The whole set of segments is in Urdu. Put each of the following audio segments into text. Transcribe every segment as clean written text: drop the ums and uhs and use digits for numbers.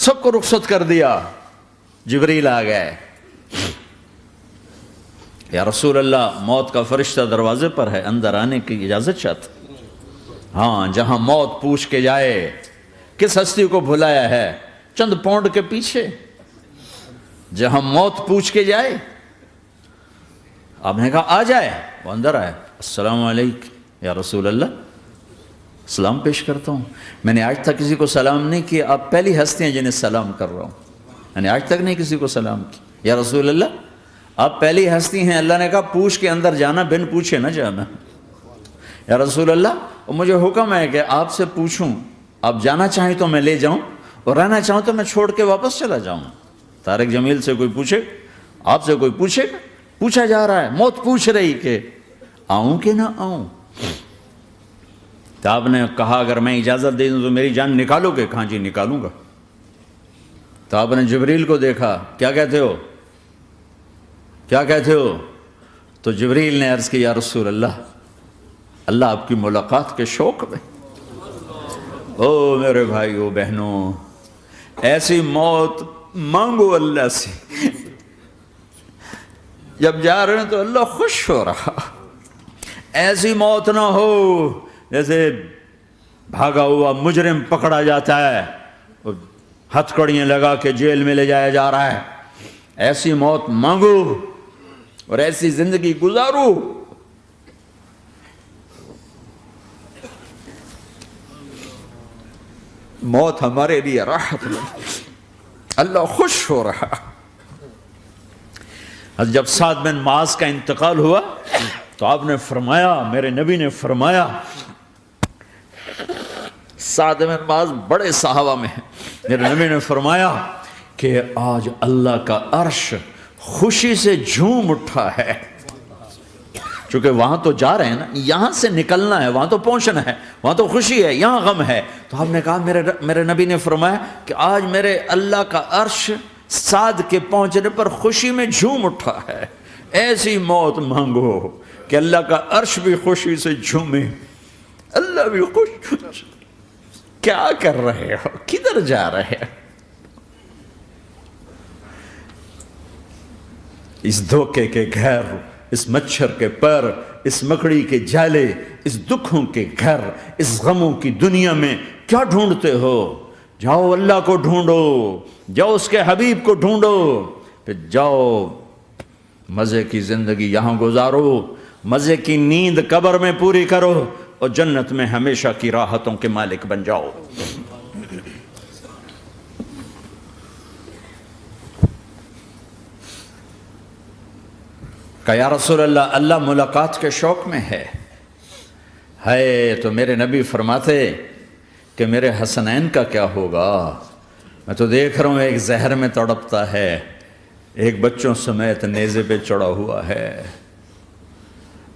سب کو رخصت کر دیا. جبریل آ گئے. یا رسول اللہ موت کا فرشتہ دروازے پر ہے, اندر آنے کی اجازت چاہتا. ہاں, جہاں موت پوچھ کے جائے کس ہستی کو بھلایا ہے, چند پونڈ کے پیچھے جہاں موت پوچھ کے جائے. آپ نے کہا آ جائے, وہ اندر آئے. السلام علیکم یا رسول اللہ, سلام پیش کرتا ہوں. میں نے آج تک کسی کو سلام نہیں کیا, آپ پہلی ہستی ہیں جنہیں سلام کر رہا ہوں. میں نے آج تک نہیں کسی کو سلام کیا. یا رسول اللہ آپ پہلی ہستی ہیں. اللہ نے کہا پوچھ کے اندر جانا, بن پوچھے نہ جانا. یا رسول اللہ مجھے حکم ہے کہ آپ سے پوچھوں, آپ جانا چاہیں تو میں لے جاؤں, اور رہنا چاہوں تو میں چھوڑ کے واپس چلا جاؤں. طارق جمیل سے کوئی پوچھے, آپ سے کوئی پوچھے, پوچھا جا رہا ہے, موت پوچھ رہی کہ آؤں کہ نہ آؤں. تو آپ نے کہا اگر میں اجازت دے دوں تو میری جان نکالو گے؟ کہاں جی نکالوں گا. تو آپ نے جبریل کو دیکھا, کیا کہتے ہو, کیا کہتے ہو؟ تو جبریل نے عرض کی یا رسول اللہ, اللہ آپ کی ملاقات کے شوق میں. او میرے بھائیو بہنوں, ایسی موت مانگو اللہ سے. جب جا رہے ہیں تو اللہ خوش ہو رہا. ایسی موت نہ ہو جیسے بھاگا ہوا مجرم پکڑا جاتا ہے, ہتھکڑیاں لگا کے جیل میں لے جایا جا رہا ہے. ایسی موت مانگو اور ایسی زندگی گزارو. موت ہمارے لیے راحت ہے, اللہ خوش ہو رہا. جب سعد بن معاذ کا انتقال ہوا تو آپ نے فرمایا, میرے نبی نے فرمایا, سعد بن معاذ بڑے صحابہ میں ہیں, میرے نبی نے فرمایا کہ آج اللہ کا عرش خوشی سے جھوم اٹھا ہے. چونکہ وہاں تو جا رہے ہیں نا, یہاں سے نکلنا ہے, وہاں تو پہنچنا ہے, وہاں تو خوشی ہے, یہاں غم ہے. تو آپ نے کہا, میرے نبی نے فرمایا کہ آج میرے اللہ کا عرش سعد کے پہنچنے پر خوشی میں جھوم اٹھا ہے. ایسی موت مانگو کہ اللہ کا عرش بھی خوشی سے جھومے, اللہ بھی خوش. کیا کر رہے ہو, کدھر جا رہے ہو؟ اس دھوکے کے گھر, اس مچھر کے پر, اس مکڑی کے جالے, اس دکھوں کے گھر, اس غموں کی دنیا میں کیا ڈھونڈتے ہو؟ جاؤ اللہ کو ڈھونڈو, جاؤ اس کے حبیب کو ڈھونڈو, پھر جاؤ مزے کی زندگی یہاں گزارو, مزے کی نیند قبر میں پوری کرو, اور جنت میں ہمیشہ کی راحتوں کے مالک بن جاؤ. کہ یا رسول اللہ, اللہ ملاقات کے شوق میں ہے. تو میرے نبی فرماتے کہ میرے حسنین کا کیا ہوگا؟ میں تو دیکھ رہا ہوں ایک زہر میں تڑپتا ہے, ایک بچوں سمیت نیزے پہ چڑھا ہوا ہے.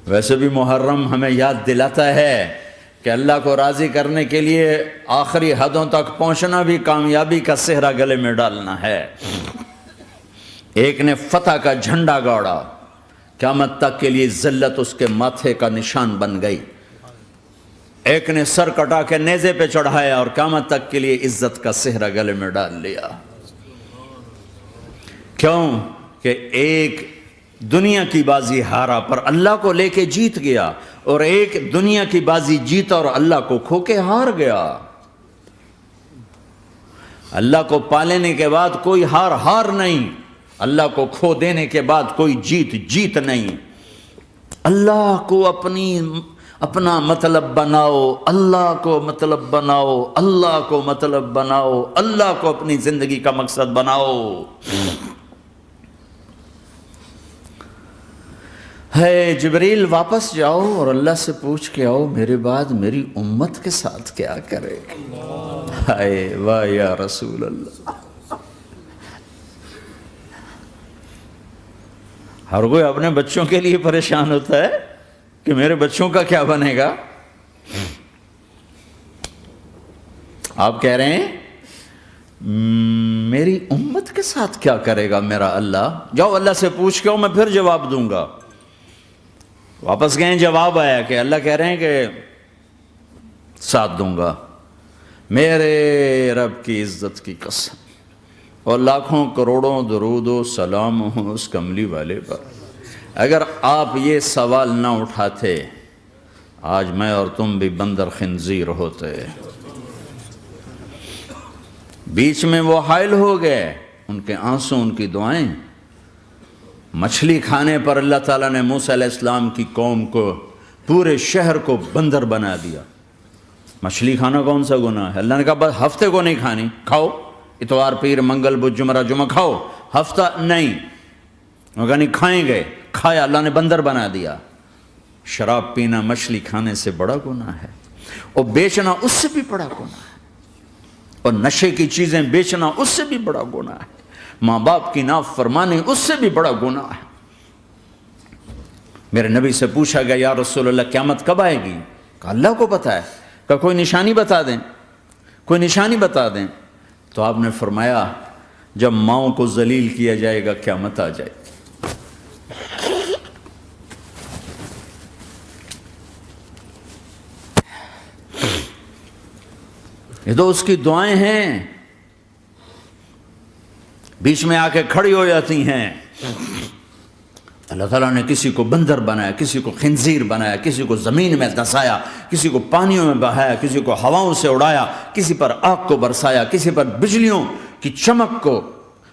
ویسے بھی محرم ہمیں یاد دلاتا ہے کہ اللہ کو راضی کرنے کے لیے آخری حدوں تک پہنچنا بھی کامیابی کا صحرا گلے میں ڈالنا ہے. ایک نے فتح کا جھنڈا گاڑا, قیامت تک کے لیے ذلت اس کے ماتھے کا نشان بن گئی. ایک نے سر کٹا کے نیزے پہ چڑھایا اور قیامت تک کے لیے عزت کا صحرا گلے میں ڈال لیا. کیوں کہ ایک دنیا کی بازی ہارا پر اللہ کو لے کے جیت گیا, اور ایک دنیا کی بازی جیتا اور اللہ کو کھو کے ہار گیا. اللہ کو پالینے کے بعد کوئی ہار نہیں, اللہ کو کھو دینے کے بعد کوئی جیت نہیں. اللہ کو اپنا مطلب بناؤ, اللہ کو مطلب بناؤ, اللہ کو مطلب بناؤ, اللہ کو اپنی زندگی کا مقصد بناؤ. جبریل واپس جاؤ اور اللہ سے پوچھ کے آؤ میرے بعد میری امت کے ساتھ کیا کرے گا. واہ یا رسول اللہ. ہر کوئی اپنے بچوں کے لیے پریشان ہوتا ہے کہ میرے بچوں کا کیا بنے گا. آپ کہہ رہے ہیں میری امت کے ساتھ کیا کرے گا میرا اللہ. جاؤ اللہ سے پوچھ کے آؤ, میں پھر جواب دوں گا. واپس گئے, جواب آیا کہ اللہ کہہ رہے ہیں کہ ساتھ دوں گا. میرے رب کی عزت کی قسم, اور لاکھوں کروڑوں درود و سلام ہوں اس کملی والے پر۔ اگر آپ یہ سوال نہ اٹھاتے آج میں اور تم بھی بندر خنزیر ہوتے۔ بیچ میں وہ حائل ہو گئے، ان کے آنسو، ان کی دعائیں۔ مچھلی کھانے پر اللہ تعالیٰ نے موسیٰ علیہ السلام کی قوم کو، پورے شہر کو بندر بنا دیا۔ مچھلی کھانا کون سا گناہ ہے؟ اللہ نے کہا بس ہفتے کو نہیں کھانی، کھاؤ، اتوار پیر منگل بدھ جمعہ جمعہ کھاؤ، ہفتہ نہیں۔ وہ کہا نہیں کھائیں گے، کھایا، اللہ نے بندر بنا دیا۔ شراب پینا مچھلی کھانے سے بڑا گناہ ہے، اور بیچنا اس سے بھی بڑا گناہ ہے، اور نشے کی چیزیں بیچنا اس سے بھی بڑا گناہ ہے، ماں باپ کی نافرمانی اس سے بھی بڑا گناہ ہے۔ میرے نبی سے پوچھا گیا یا رسول اللہ قیامت کب آئے گی؟ کہا اللہ کو پتہ ہے۔ کہا کوئی نشانی بتا دیں، کوئی نشانی بتا دیں۔ تو آپ نے فرمایا جب ماؤں کو ذلیل کیا جائے گا قیامت آ جائے گی۔ یہ تو اس کی دعائیں ہیں، بیچ میں آ کے کھڑی ہو جاتی ہیں۔ اللہ تعالیٰ نے کسی کو بندر بنایا، کسی کو خنزیر بنایا، کسی کو زمین میں دھسایا، کسی کو پانیوں میں بہایا، کسی کو ہواؤں سے اڑایا، کسی پر آگ کو برسایا، کسی پر بجلیوں کی چمک کو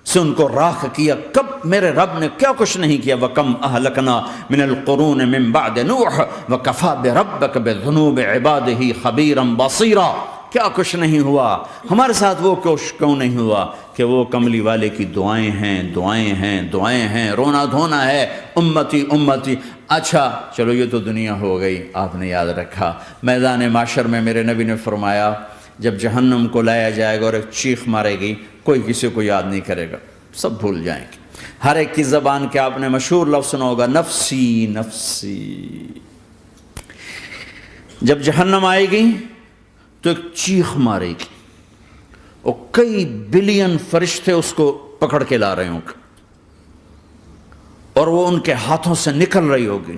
سے ان کو راکھ کیا۔ کب میرے رب نے کیا کچھ نہیں کیا۔ وَكَمْ أَهْلَكْنَا مِنَ الْقُرُونِ مِن بَعْدِ نُوحٍ وَكَفَىٰ بِرَبِّكَ بِذُنُوبِ عِبَادِهِ خَبِيرًا بَصِيرًا۔ کیا کچھ نہیں ہوا ہمارے ساتھ، وہ کچھ کیوں نہیں ہوا کہ وہ کملی والے کی دعائیں ہیں، دعائیں ہیں، دعائیں ہیں، رونا دھونا ہے، امتی امتی۔ اچھا چلو یہ تو دنیا ہو گئی، آپ نے یاد رکھا میدان معاشر میں میرے نبی نے فرمایا جب جہنم کو لایا جائے گا اور ایک چیخ مارے گی، کوئی کسی کو یاد نہیں کرے گا، سب بھول جائیں گے۔ ہر ایک کی زبان کے آپ نے مشہور لفظ سنا ہوگا نفسی نفسی۔ جب جہنم آئے گی تو ایک چیخ مارے گی، اور کئی بلین فرشتے اس کو پکڑ کے لا رہے ہوں گے، اور وہ ان کے ہاتھوں سے نکل رہی ہوگی،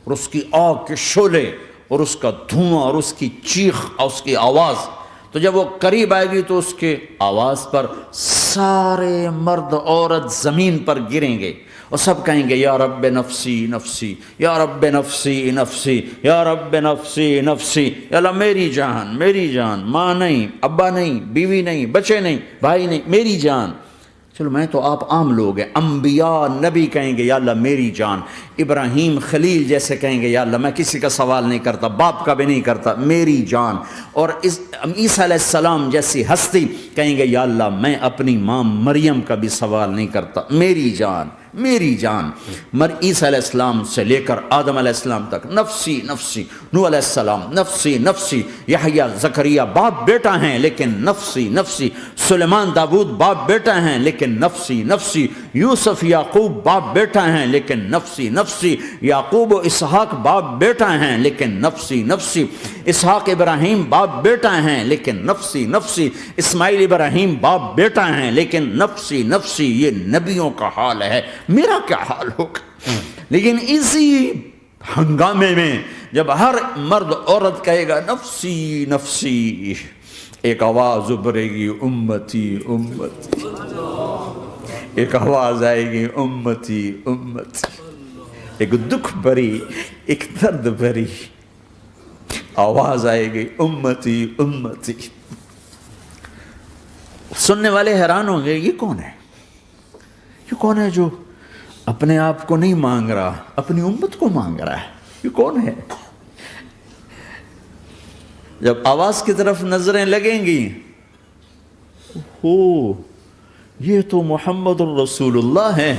اور اس کی آگ کے شعلے اور اس کا دھواں اور اس کی چیخ اور اس کی آواز۔ تو جب وہ قریب آئے گی تو اس کے آواز پر سارے مرد عورت زمین پر گریں گے، اور سب کہیں گے یا رب نفسی نفسی، یا رب نفسی نفسی، یا رب نفسی نفسی۔ یا اللہ میری جان، میری جان، ماں نہیں، ابا نہیں، بیوی نہیں، بچے نہیں، بھائی نہیں، میری جان۔ چلو میں تو آپ عام لوگ ہیں، انبیاء نبی کہیں گے یا اللہ میری جان، ابراہیم خلیل جیسے کہیں گے یا اللہ میں کسی کا سوال نہیں کرتا، باپ کا بھی نہیں کرتا، میری جان۔ اور عیسیٰ علیہ السلام جیسی ہستی کہیں گے یا اللہ میں اپنی ماں مریم کا بھی سوال نہیں کرتا، میری جان، میری جان۔ عیسیٰ علیہ السلام سے لے کر آدم علیہ السلام تک نفسی نفسی، نوح علیہ السلام نفسی نفسی، یحییٰ زکریا باپ بیٹا ہیں لیکن نفسی نفسی، سلیمان داؤد باپ بیٹا ہیں لیکن نفسی نفسی، یوسف یعقوب باپ بیٹا ہیں لیکن نفسی نفسی، یعقوب و اسحاق باپ بیٹا ہیں لیکن نفسی نفسی، اسحاق ابراہیم باپ بیٹا ہیں لیکن نفسی نفسی، اسماعیل ابراہیم باپ بیٹا ہیں لیکن نفسی نفسی۔ یہ نبیوں کا حال ہے، میرا کیا حال ہوگا؟ لیکن اسی ہنگامے میں جب ہر مرد عورت کہے گا نفسی نفسی، ایک آواز ابھرے گی امتی امتی، ایک آواز آئے گی امتی امتی، ایک دکھ بھری، ایک درد بھری آواز آئے گی امتی امتی۔ سننے والے حیران ہوں گے یہ کون ہے، یہ کون ہے جو اپنے آپ کو نہیں مانگ رہا، اپنی امت کو مانگ رہا ہے، یہ کون ہے؟ جب آواز کی طرف نظریں لگیں گی، ہو یہ تو محمد الرسول اللہ ہے،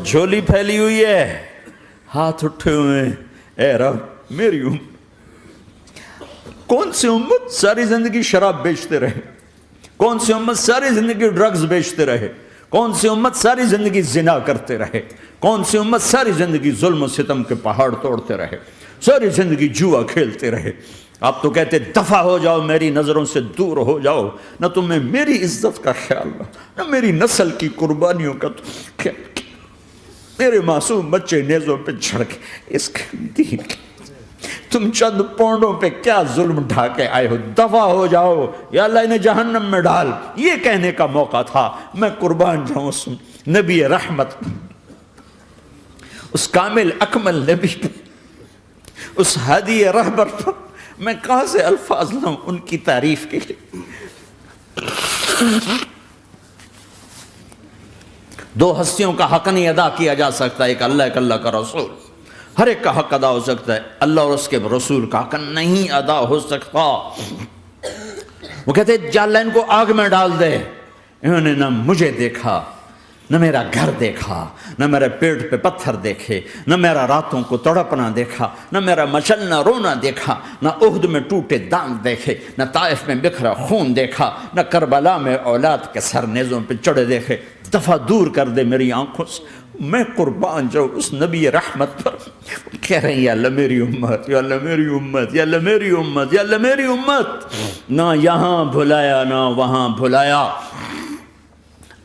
جھولی پھیلی ہوئی ہے، ہاتھ اٹھے ہوئے ہیں، اے رب میری امت۔ کون سی امت ساری زندگی شراب بیچتے رہے؟ کون سی امت ساری زندگی ڈرگز بیچتے رہے؟ کون سی امت ساری زندگی زنا کرتے رہے؟ کون سی امت ساری زندگی ظلم و ستم کے پہاڑ توڑتے رہے؟ ساری زندگی جوا کھیلتے رہے؟ آپ تو کہتے دفع ہو جاؤ، میری نظروں سے دور ہو جاؤ، نہ تمہیں میری عزت کا خیال نہ میری نسل کی قربانیوں کا خیال، میرے معصوم بچے نیزوں پہ جھڑ کے اس کے دین کے تم چند پونڈوں پہ کیا ظلم ڈھا کے آئے ہو، دفع ہو جاؤ، یا اللہ انہیں جہنم میں ڈال، یہ کہنے کا موقع تھا۔ میں قربان جاؤں اس نبی رحمت، اس کامل اکمل نبی پہ، اس ہادی رہبر پر میں کہاں سے الفاظ لوں ان کی تعریف کے لیے۔ دو ہستیوں کا حق نہیں ادا کیا جا سکتا، ایک اللہ، ایک اللہ کا رسول۔ ہر ایک کا حق ادا ہو سکتا ہے، اللہ اور اس کے رسول کا حق نہیں ادا ہو سکتا۔ وہ کہتے ہیں یا اللہ ان کو آگ میں ڈال دے، انہوں نے نہ مجھے دیکھا، نہ میرا گھر دیکھا، نہ میرے پیٹ پہ پتھر دیکھے، نہ میرا راتوں کو تڑپنا دیکھا، نہ میرا مچلنا رونا دیکھا، نہ احد میں ٹوٹے دانت دیکھے، نہ طائف میں بکھرا خون دیکھا، نہ کربلا میں اولاد کے سر نیزوں پہ چڑھے دیکھے۔ دفعہ دور کر دے میری آنکھوں سے، میں قربان جاؤں اس نبی رحمت پر۔ کہہ رہے ہیں یا اللہ میری امت، یا اللہ میری امت، یا اللہ میری امت، یا اللہ میری امت، نہ یہاں بھلایا نہ وہاں بھلایا۔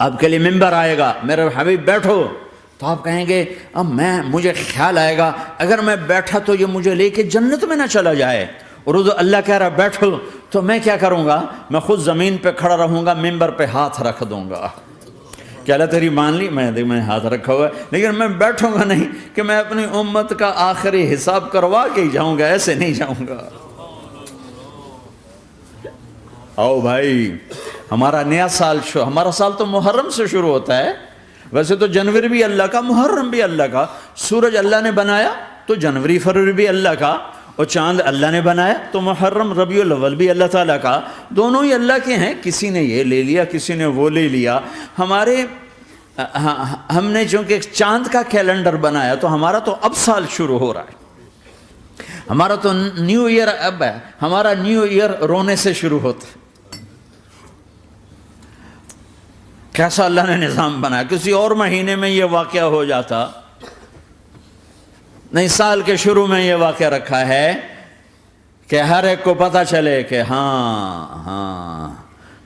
آپ کے لیے ممبر آئے گا، میرے حبیب بیٹھو، تو آپ کہیں گے اب مجھے خیال آئے گا اگر میں بیٹھا تو یہ مجھے لے کے جنت میں نہ چلا جائے، اور اللہ کہہ رہا بیٹھو تو میں کیا کروں گا؟ میں خود زمین پہ کھڑا رہوں گا، ممبر پہ ہاتھ رکھ دوں گا کہ اللہ تیری مان لی، میں ہاتھ رکھا ہوا ہے، لیکن میں بیٹھوں گا نہیں کہ میں اپنی امت کا آخری حساب کروا کے ہی جاؤں گا، ایسے نہیں جاؤں گا۔ آؤ بھائی، ہمارا نیا سال ہمارا سال تو محرم سے شروع ہوتا ہے، ویسے تو جنوری بھی اللہ کا، محرم بھی اللہ کا، سورج اللہ نے بنایا تو جنوری فروری بھی اللہ کا، اور چاند اللہ نے بنایا تو محرم ربیع الاول بھی اللہ تعالیٰ کا، دونوں ہی اللہ کے ہیں۔ کسی نے یہ لے لیا، کسی نے وہ لے لیا۔ ہم نے چونکہ چاند کا کیلنڈر بنایا تو ہمارا تو اب سال شروع ہو رہا ہے، ہمارا تو نیو ایئر اب ہے، ہمارا نیو ایئر رونے سے شروع ہوتا ہے۔ کیسا اللہ نے نظام بنایا، کسی اور مہینے میں یہ واقعہ ہو جاتا، نہیں سال کے شروع میں یہ واقعہ رکھا ہے کہ ہر ایک کو پتہ چلے کہ ہاں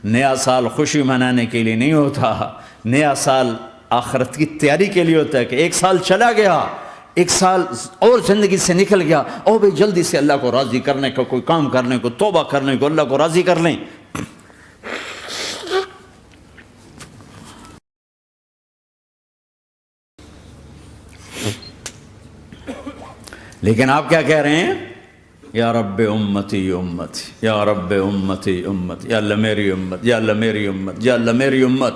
نیا سال خوشی منانے کے لیے نہیں ہوتا، نیا سال آخرت کی تیاری کے لیے ہوتا ہے کہ ایک سال چلا گیا، ایک سال اور زندگی سے نکل گیا، او بھئی جلدی سے اللہ کو راضی کرنے کو، کوئی کام کرنے کو، توبہ کرنے کو، اللہ کو راضی کر لیں۔ لیکن آپ کیا کہہ رہے ہیں؟ یا رب امتی امت، یا رب امتی امت، یا اللہ میری امت، یا اللہ میری امت، یا اللہ میری امت۔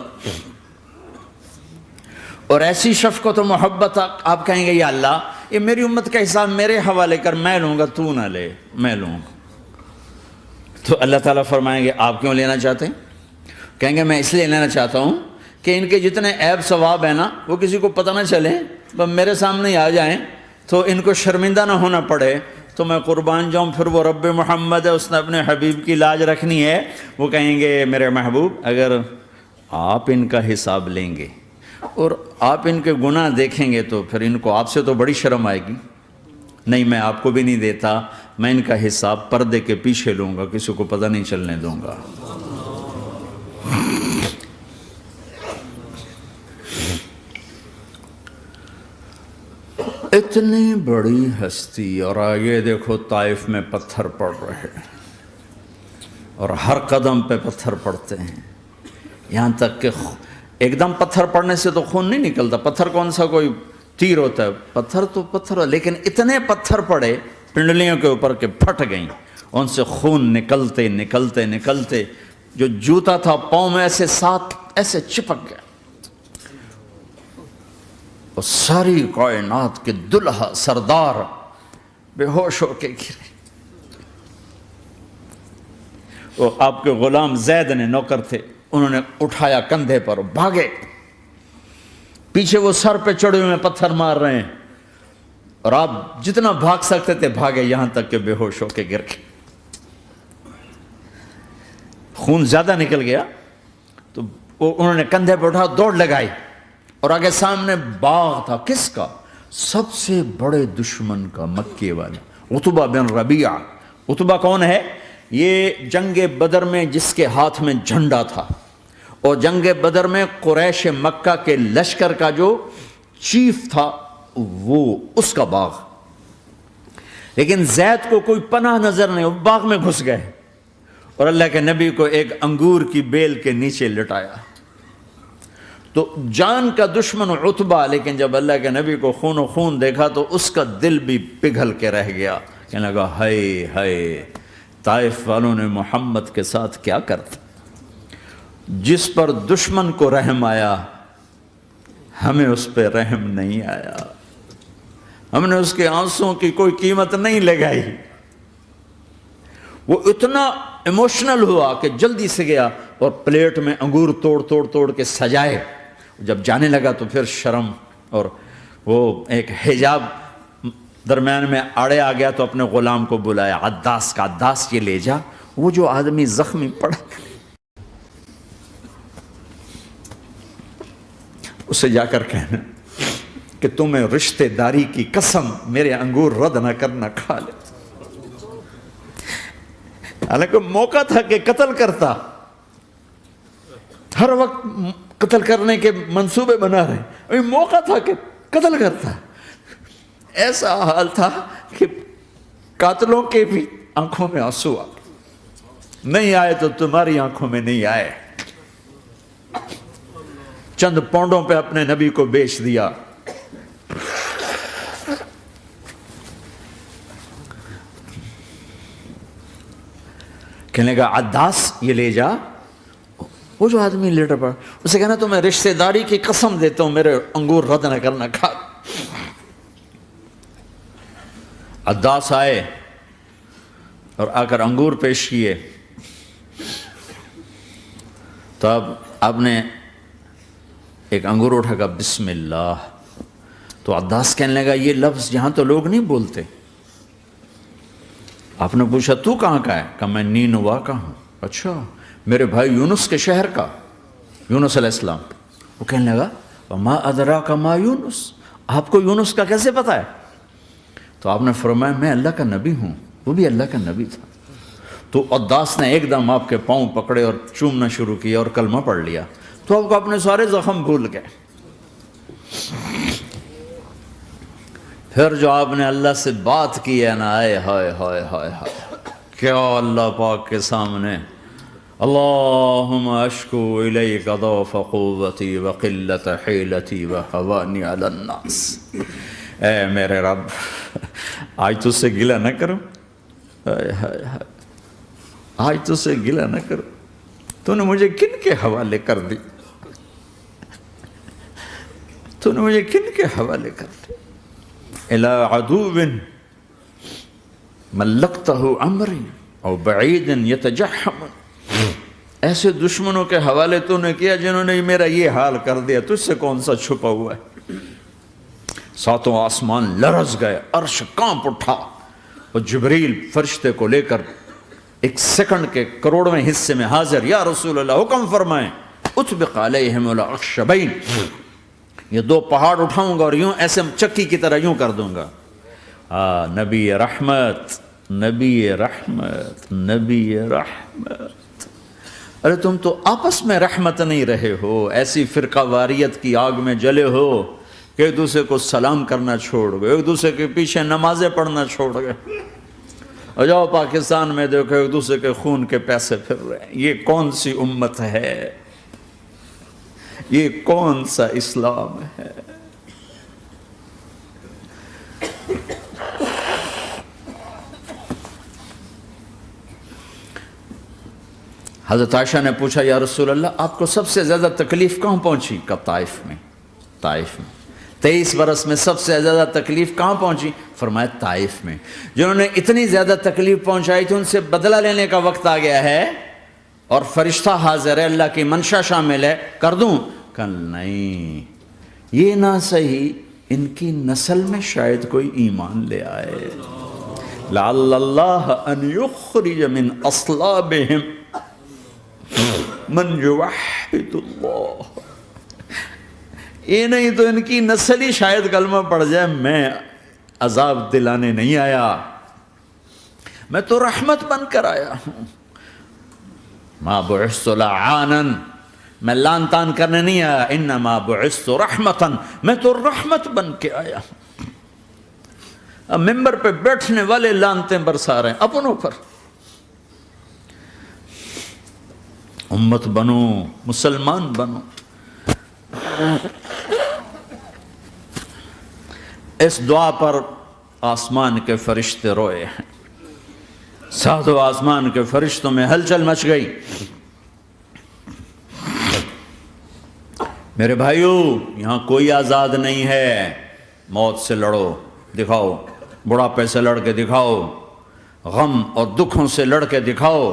اور ایسی شفقت و محبت آپ کہیں گے یا اللہ یہ میری امت کا حساب میرے حوالے کر، میں لوں گا، تو نہ لے، میں لوں گا۔ تو اللہ تعالیٰ فرمائیں گے آپ کیوں لینا چاہتے ہیں؟ کہیں گے میں اس لیے لینا چاہتا ہوں کہ ان کے جتنے عیب ثواب ہیں نا وہ کسی کو پتہ نہ چلے، بس میرے سامنے ہی آ جائیں تو ان کو شرمندہ نہ ہونا پڑے، تو میں قربان جاؤں۔ پھر وہ رب محمد ہے، اس نے اپنے حبیب کی لاج رکھنی ہے، وہ کہیں گے میرے محبوب اگر آپ ان کا حساب لیں گے اور آپ ان کے گناہ دیکھیں گے تو پھر ان کو آپ سے تو بڑی شرم آئے گی، نہیں میں آپ کو بھی نہیں دیتا، میں ان کا حساب پردے کے پیچھے لوں گا، کسی کو پتہ نہیں چلنے دوں گا۔ اتنی بڑی ہستی، اور آگے دیکھو طائف میں پتھر پڑ رہے ہیں اور ہر قدم پہ پتھر پڑتے ہیں، یہاں تک کہ ایک دم پتھر پڑنے سے تو خون نہیں نکلتا، پتھر کون سا کوئی تیر ہوتا ہے، پتھر تو پتھر، لیکن اتنے پتھر پڑے پنڈلیوں کے اوپر کہ پھٹ گئیں، ان سے خون نکلتے نکلتے نکلتے جو جوتا تھا پاؤں میں ایسے چپک گیا، اور ساری کائنات کے دلہا سردار بے ہوش ہو کے گرے۔ وہ آپ کے غلام زید نے نوکر تھے، انہوں نے اٹھایا کندھے پر، بھاگے، پیچھے وہ سر پہ چڑھے ہوئے پتھر مار رہے ہیں، اور آپ جتنا بھاگ سکتے تھے بھاگے، یہاں تک کہ بے ہوش ہو کے گر گئے۔ خون زیادہ نکل گیا تو انہوں نے کندھے پہ اٹھا، دوڑ لگائی، اور آگے سامنے باغ تھا، کس کا؟ سب سے بڑے دشمن کا، مکے والا عتبہ بن ربیعہ۔ عتبہ کون ہے؟ یہ جنگ بدر میں جس کے ہاتھ میں جھنڈا تھا، اور جنگ بدر میں قریش مکہ کے لشکر کا جو چیف تھا وہ، اس کا باغ۔ لیکن زید کو کوئی پناہ نظر نہیں، وہ باغ میں گھس گئے اور اللہ کے نبی کو ایک انگور کی بیل کے نیچے لٹایا۔ تو جان کا دشمن عتبہ، لیکن جب اللہ کے نبی کو خون و خون دیکھا تو اس کا دل بھی پگھل کے رہ گیا، کہنے لگا ہائے ہائے، طائف والوں نے محمد کے ساتھ کیا کرتا۔ جس پر دشمن کو رحم آیا ہمیں اس پہ رحم نہیں آیا، ہم نے اس کے آنسوں کی کوئی قیمت نہیں لگائی۔ وہ اتنا ایموشنل ہوا کہ جلدی سے گیا اور پلیٹ میں انگور توڑ کے سجائے۔ جب جانے لگا تو پھر شرم اور وہ ایک حجاب درمیان میں آڑے آ گیا، تو اپنے غلام کو بلایا، عداس کا، عداس یہ لے جا وہ جو آدمی زخمی پڑا، اسے جا کر کہنا کہ تمہیں رشتہ داری کی قسم میرے انگور رد نہ کرنا، کھا لے۔ حالانکہ موقع تھا کہ قتل کرتا، ہر وقت قتل کرنے کے منصوبے بنا رہے، ابھی موقع تھا کہ قتل کرتا۔ ایسا حال تھا کہ قاتلوں کے بھی آنکھوں میں آنسو آ گئے، نہیں آئے تو تمہاری آنکھوں میں نہیں آئے۔ چند پونڈوں پہ اپنے نبی کو بیچ دیا۔ کہنے لگا عداس یہ لے جا، وہ جو آدمی لیٹر پڑا، اسے کہنا تو میں رشتہ داری کی قسم دیتا ہوں میرے انگور رد نہ کرنا، کھا۔ عداس آئے اور آ کر انگور پیش کیے، تو اب آپ نے ایک انگور اٹھا کر بسم اللہ، تو عداس کہنے لگا یہ لفظ یہاں تو لوگ نہیں بولتے۔ آپ نے پوچھا تو کہاں کا ہے؟ کہا میں نینوا کا ہوں۔ اچھا، میرے بھائی یونس کے شہر کا، یونس علیہ السلام۔ وہ کہنے لگا وما ادراک ما یونس، آپ کو یونس کا کیسے پتا ہے؟ تو آپ نے فرمایا میں اللہ کا نبی ہوں، وہ بھی اللہ کا نبی تھا۔ تو عداس نے ایک دم آپ کے پاؤں پکڑے اور چومنا شروع کیا اور کلمہ پڑھ لیا، تو آپ کو اپنے سارے زخم بھول گئے۔ پھر جو آپ نے اللہ سے بات کی ہے نا، آئے ہائے ہائے ہائے ہائے، کیا اللہ پاک کے سامنے اللہم اشکو الیک ضعف قوتی وقلت حیلتی وہوانی علی الناس، اے میرے رب آج تجھ سے گلہ نہ کرو، آج تجھ سے گلہ نہ کرو، تو نے مجھے کن کے حوالے کر دی، تو نے مجھے کن کے حوالے کر دی، الی عدو ملکتہ امری او بعید یتجحم، ایسے دشمنوں کے حوالے تو نے کیا جنہوں نے میرا یہ حال کر دیا، تجھ سے کون سا چھپا ہوا ہے۔ ساتوں آسمان لرز گئے، عرش کانپ اٹھا، اور جبریل فرشتے کو لے کر ایک سیکنڈ کے کروڑویں حصے میں حاضر، یا رسول اللہ حکم فرمائیں اطبق علیہم الاخشبین، یہ دو پہاڑ اٹھاؤں گا اور یوں ایسے چکی کی طرح یوں کر دوں گا۔ نبی رحمت، نبی رحمت، نبی رحمت۔ ارے تم تو آپس میں رحمت نہیں رہے ہو، ایسی فرقہ واریت کی آگ میں جلے ہو کہ ایک دوسرے کو سلام کرنا چھوڑ گئے، ایک دوسرے کے پیچھے نمازیں پڑھنا چھوڑ گئے، اور جاؤ پاکستان میں دیکھو ایک دوسرے کے خون کے پیسے پھر رہے ہیں۔ یہ کون سی امت ہے؟ یہ کون سا اسلام ہے؟ حضرت عائشہ نے پوچھا یا رسول اللہ آپ کو سب سے زیادہ تکلیف کہاں پہنچی؟ کہا طائف میں، طائف میں۔ 23 برس میں سب سے زیادہ تکلیف کہاں پہنچی؟ فرمایا طائف میں۔ جنہوں نے اتنی زیادہ تکلیف پہنچائی تھی ان سے بدلہ لینے کا وقت آ گیا ہے، اور فرشتہ حاضر ہے، اللہ کی منشا شامل ہے، کر دوں؟ کہ نہیں، یہ نہ صحیح، ان کی نسل میں شاید کوئی ایمان لے آئے، لعل اللہ ان یخرج من اصلابہم من یوحد اللہ، یہ نہیں تو ان کی نسل ہی شاید کلمہ پڑھ جائے۔ میں عذاب دلانے نہیں آیا، میں تو رحمت بن کر آیا ہوں۔ ما بعثت لعانا، میں لان تان کرنے نہیں آیا، انما بعثت رحمتا، میں تو رحمت بن کے آیا ہوں۔ اب ممبر پہ بیٹھنے والے لانتیں برسا رہے ہیں اپنوں پر. امت بنو، مسلمان بنو. اس دعا پر آسمان کے فرشتے روئے ہیں. ساتوں آسمان کے فرشتوں میں ہلچل مچ گئی. میرے بھائیو، یہاں کوئی آزاد نہیں ہے. موت سے لڑو، دکھاؤ. بڑھاپے سے لڑ کے دکھاؤ. غم اور دکھوں سے لڑ کے دکھاؤ.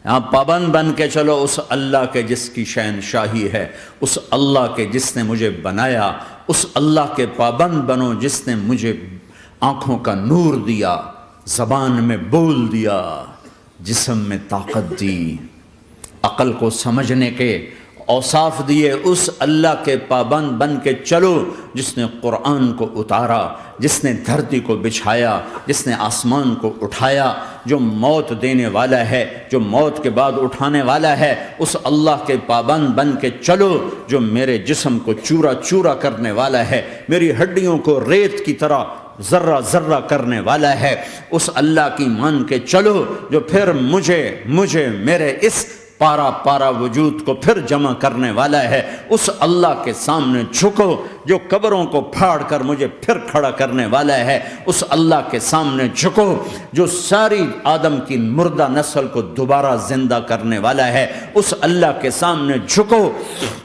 یہاں پابند بن کے چلو اس اللہ کے جس کی شہنشاہی ہے، اس اللہ کے جس نے مجھے بنایا. اس اللہ کے پابند بنو جس نے مجھے آنکھوں کا نور دیا، زبان میں بول دیا، جسم میں طاقت دی، عقل کو سمجھنے کے اوصاف دیے. اس اللہ کے پابند بن کے چلو جس نے قرآن کو اتارا، جس نے دھرتی کو بچھایا، جس نے آسمان کو اٹھایا، جو موت دینے والا ہے، جو موت کے بعد اٹھانے والا ہے. اس اللہ کے پابند بن کے چلو جو میرے جسم کو چورا چورا کرنے والا ہے، میری ہڈیوں کو ریت کی طرح ذرہ ذرہ کرنے والا ہے. اس اللہ کی مان کے چلو جو پھر مجھے میرے اس پارا پارا وجود کو پھر جمع کرنے والا ہے. اس اللہ کے سامنے جھکو جو قبروں کو پھاڑ کر مجھے پھر کھڑا کرنے والا ہے. اس اللہ کے سامنے جھکو جو ساری آدم کی مردہ نسل کو دوبارہ زندہ کرنے والا ہے. اس اللہ کے سامنے جھکو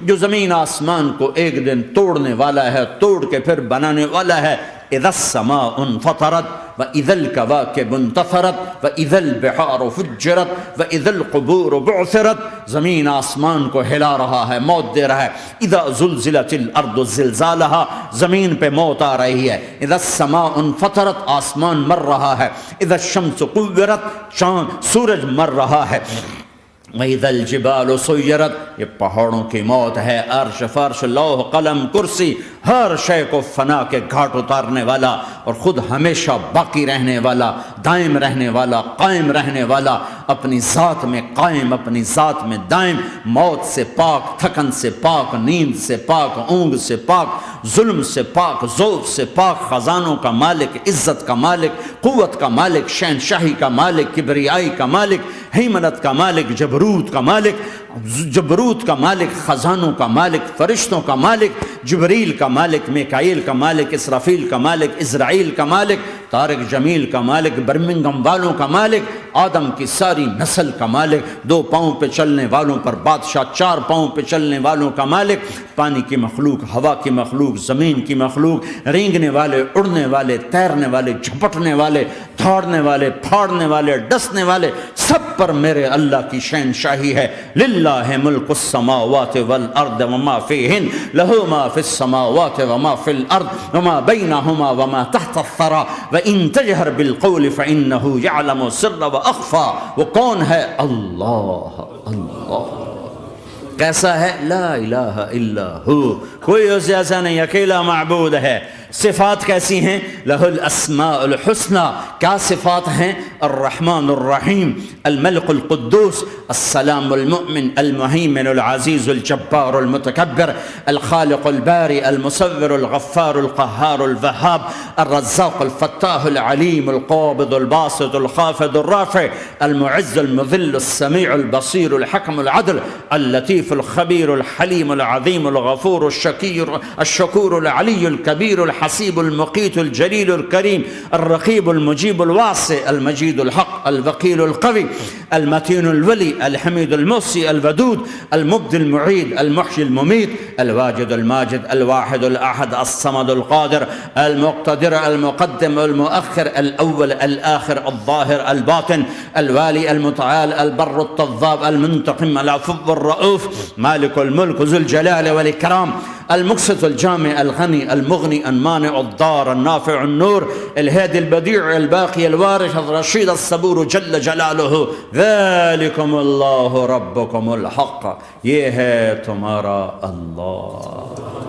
جو زمین آسمان کو ایک دن توڑنے والا ہے، توڑ کے پھر بنانے والا ہے. اذا السماء انفطرت واذا الكواكب انتثرت واذا البحار فجرت واذا القبور بعثرت. زمین آسمان کو ہلا رہا ہے، موت دے رہا ہے. اذا زلزلت الارض زلزالها، زمین پہ موت آ رہی ہے. اذا السماء انفطرت، آسمان مر رہا ہے. اذا الشمس قورت، چاند سورج مر رہا ہے. وَإِذَا الْجِبَالُ سُيِّرَتْ، یہ پہاڑوں کی موت ہے. عرش فرش لوح قلم کرسی ہر شے کو فنا کے گھاٹ اتارنے والا اور خود ہمیشہ باقی رہنے والا، دائم رہنے والا، قائم رہنے والا، اپنی ذات میں قائم، اپنی ذات میں دائم، موت سے پاک، تھکن سے پاک، نیند سے پاک، اونگ سے پاک، ظلم سے پاک، ذوق سے پاک، خزانوں کا مالک، عزت کا مالک، قوت کا مالک، شہنشاہی کا مالک، کبریائی کا مالک، ہیمنت کا مالک، جبروت کا مالک، جبروت کا مالک، خزانوں کا مالک، فرشتوں کا مالک، جبریل کا مالک، میکائیل کا مالک، اسرافیل کا مالک، اسرائیل کا مالک، طارق جمیل کا مالک، برمنگم والوں کا مالک، آدم کی ساری نسل کا مالک، 2 پاؤں پہ چلنے والوں پر بادشاہ، 4 پاؤں پہ چلنے والوں کا مالک، پانی کی مخلوق، ہوا کی مخلوق، زمین کی مخلوق، رینگنے والے، اڑنے والے، تیرنے والے، جھپٹنے والے، دھاڑنے والے، پھاڑنے والے، ڈسنے والے، سب پر میرے اللہ کی شہنشاہی ہے. للہ ملک السماوات والارض وما فیہن، لہ ما فی السماوات وما فی الارض وما بینہما وما تحت الثری وان تجہر بالقول فانہ یعلم السر واخفی. وہ کون ہے؟ اللہ. اللہ کیسا ہے؟ لا الہ الا ہو، کوئی اس جیسا نہیں، اکیلا معبود ہے. صفات کیسی ہیں؟ لہ الاسماء الحسنى. کیا صفات ہیں؟ الرحمن الرحیم، الملک القدوس، السلام المؤمن، المہیمن العزیز الجبار المتکبر، الخالق الباری المصور الغفار القہار الوہاب، الرزاق الفتاح العلیم القابض الباسط الخافض الرافع، المعز المذل السمیع البصیر الحکم العدل، اللطیف الخبیر الحلیم العظیم الغفور الشکور العلی الکبیر الحسیب المقیت الجلیل الکریم، الرقیب المجیب الواسع، المجید الحق، الوکیل القوی، المتین الولی، الحمید المحصی، الودود، المبدی المعید، المحیی الممیت، الواجد الماجد، الواحد الاحد، الصمد القادر، المقتدر، المقدم المؤخر، الاول الآخر، الظاهر الباطن، الوالي المتعال، البر التضاب، المنتقم، العفو الرؤوف، مالك الملك ذو الجلال والإكرام، المقسط الجامع الغني المغني المانع الضار النافع النور، الهادي البديع الباقي الوارث الرشيد الصبور جل جلاله. ذلكم الله ربكم الحق، یہ ہے تمہارا اللہ.